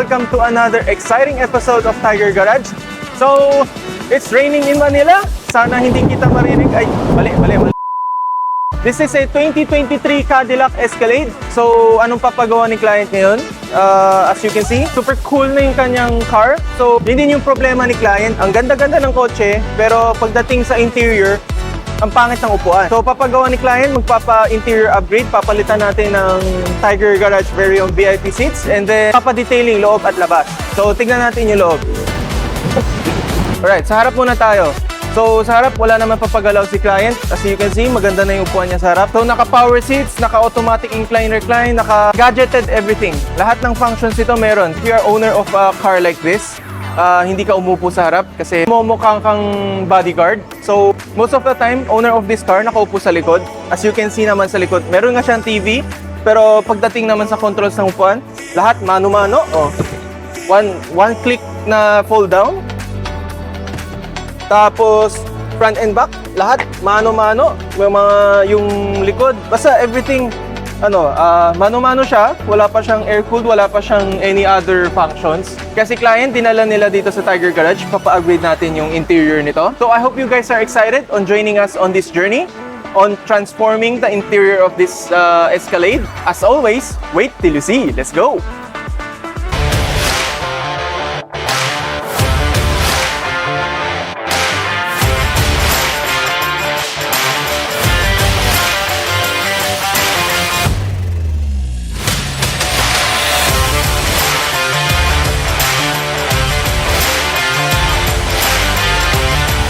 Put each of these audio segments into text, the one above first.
welcome to another exciting episode of Tiger Garage. So, it's raining in Manila. Sana hindi kita marinig. Ay, mali. This is a 2023 Cadillac Escalade. So, anong papagawa ni client ngayon? As you can see, super cool na yung kanyang car. So, yun din yung problema ni client. Ang ganda-ganda ng kotse, pero pagdating sa interior, ang pangit ng upuan. So, papagawa ni client, magpapa-interior upgrade, papalitan natin ng Tiger Garage very own VIP seats, and then papa-detailing loob at labas. So, tignan natin yung loob. Alright, sa harap muna tayo. So, sa harap, wala naman papagalaw si client. As you can see, maganda na yung upuan niya sa harap. So, naka-power seats, naka-automatic incline-recline, naka-gadgeted everything. Lahat ng functions ito meron. If you are owner of a car like this, hindi ka umupo sa harap kasi mumukhang kang bodyguard. So, most of the time, owner of this car nakaupo sa likod. As you can see naman sa likod, meron nga siyang TV. Pero pagdating naman sa controls ng upuan, lahat mano-mano. Oh. One click na fold down. Tapos, front and back, lahat mano-mano. Yung likod, basta everything mano-mano siya, wala pa siyang air-cooled, wala pa siyang any other functions. Kasi client, dinala nila dito sa Tiger Garage, papa-upgrade natin yung interior nito. So I hope you guys are excited on joining us on this journey, on transforming the interior of this Escalade. As always, wait till you see. Let's go!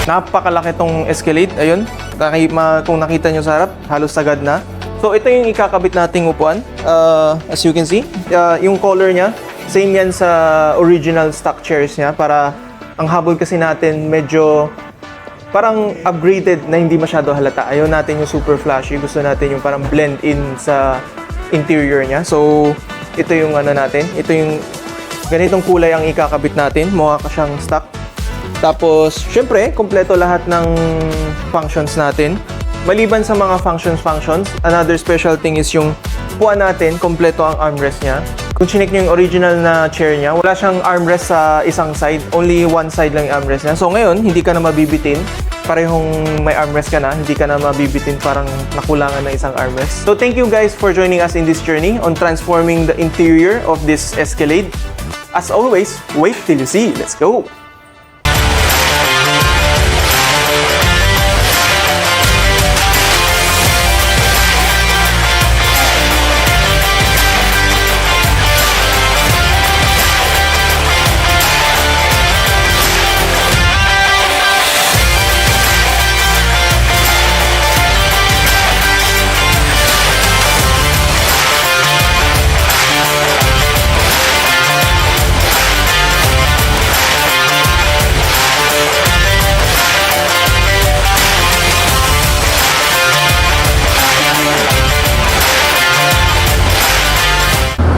Napakalaki tong Escalade. Ayun, kung nakita nyo sa harap, halos sagad na. So, ito yung ikakabit nating upuan. As you can see, yung color niya, same yan sa original stock chairs niya. Para ang habol kasi natin medyo parang upgraded na hindi masyado halata. Ayaw natin yung super flashy. Gusto natin yung parang blend in sa interior niya. So, ito yung natin. Ito yung ganitong kulay ang ikakabit natin. Mukha ka siyang stock. Tapos, syempre, kompleto lahat ng functions natin. Maliban sa mga functions, another special thing is yung upuan natin, kompleto ang armrest niya. Kung chinik nyo yung original na chair niya, wala siyang armrest sa isang side, only one side lang yung armrest niya. So ngayon, hindi ka na mabibitin. Parehong may armrest ka na, hindi ka na mabibitin, parang nakulangan ng isang armrest. So thank you guys for joining us in this journey on transforming the interior of this Escalade. As always, wait till you see. Let's go!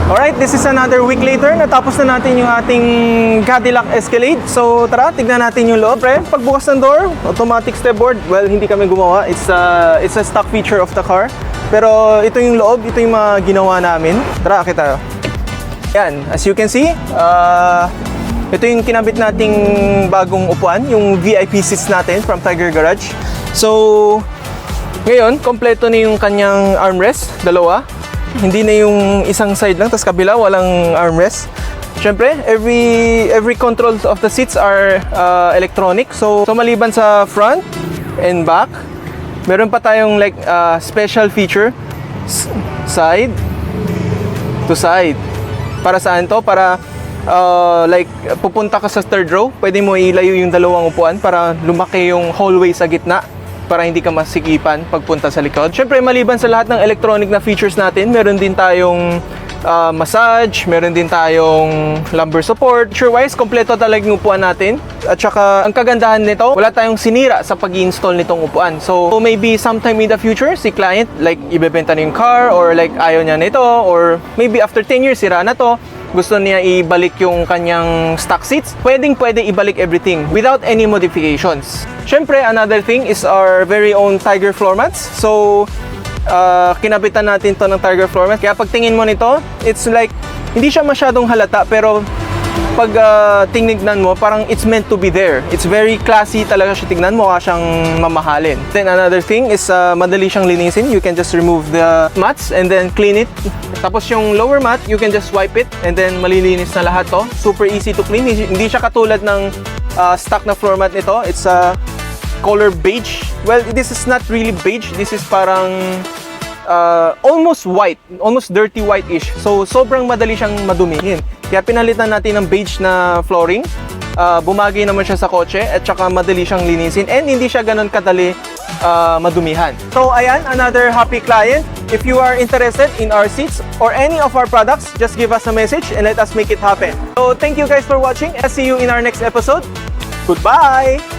Alright, this is another week later. Natapos na natin yung ating Cadillac Escalade. So tara, tignan natin yung loob. Pre, pagbukas ng door, automatic step board. Well, hindi kami gumawa. It's a stock feature of the car. Pero ito yung loob, ito yung mga ginawa namin. Tara, akit tayo. Yan, as you can see, ito yung kinabit nating bagong upuan, yung VIP seats natin from Tiger Garage. So, ngayon, kompleto na yung kanyang armrest, dalawa. Hindi na yung isang side lang, tas kabila walang armrest. Syempre, every controls of the seats are electronic. So maliban sa front and back, meron pa tayong like special feature side to side. Para saan to? Para like pupunta ka sa third row, pwede mo ilayo yung dalawang upuan para lumaki yung hallway sa gitna, para hindi ka masikipan pagpunta sa likod. Syempre, maliban sa lahat ng electronic na features natin, meron din tayong massage, meron din tayong lumbar support. Feature-wise, kompleto talaga yung upuan natin. At saka, ang kagandahan nito, wala tayong sinira sa pag-install nitong upuan. So, maybe sometime in the future, si client, like, ibebenta na yung car, or like, ayaw niya nito, or maybe after 10 years, sira na to, gusto niya ibalik yung kanyang stock seats, pwede ibalik everything without any modifications. Syempre, another thing is our very own Tiger floor mats. So, kinabitan natin to ng Tiger floor mat. Kaya pag tingin mo nito, it's like, hindi siya masyadong halata, pero pag tinignan mo, parang it's meant to be there. It's very classy talaga siya tignan mo, siyang mamahalin. Then another thing is madali siyang linisin. You can just remove the mats and then clean it. Tapos yung lower mat, you can just wipe it and then malilinis na lahat to. Super easy to clean. Hindi siya katulad ng stock na floor mat nito. It's color beige. Well, this is not really beige. This is parang almost white, almost dirty white-ish. So, sobrang madali siyang madumihin. Kaya pinalitan natin ng beige na flooring. Bumagay naman siya sa kotse at saka madali siyang linisin and hindi siya ganun kadali madumihan. So, ayan, another happy client. If you are interested in our seats or any of our products, just give us a message and let us make it happen. So, thank you guys for watching. I'll see you in our next episode. Goodbye!